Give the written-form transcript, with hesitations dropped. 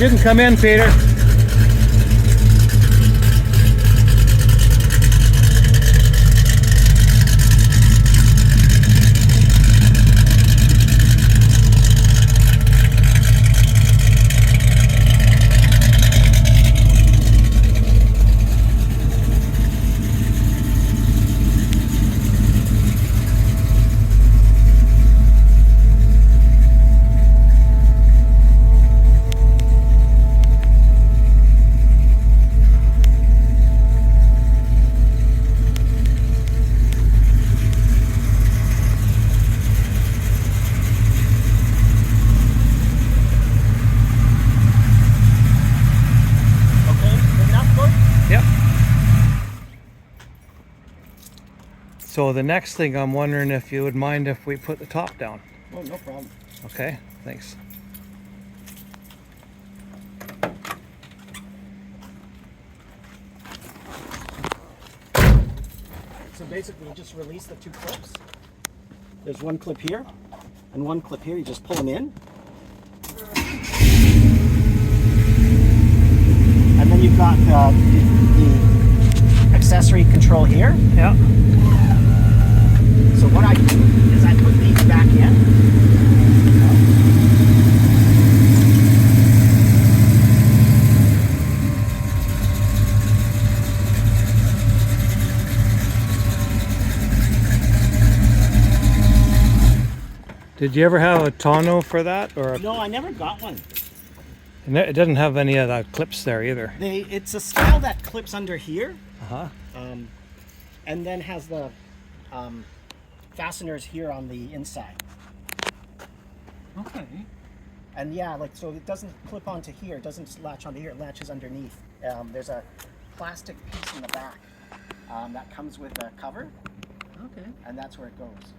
You can come in, Peter. So the next thing, I'm wondering if you would mind if we put the top down. Oh, no problem. Okay, thanks. So basically you just release the two clips. There's one clip here and one clip here. You just pull them in. And then you've got the accessory control here. Yeah. So what I do is I put these back in. Did you ever have a tonneau for that, or? No, I never got one. And it doesn't have any of the clips there either. It's a style that clips under here. Uh-huh. And then has the fasteners here on the inside. Okay. And yeah, like, so it doesn't clip onto here, it doesn't latch onto here, it latches underneath. There's a plastic piece in the back that comes with a cover. Okay. And that's where it goes.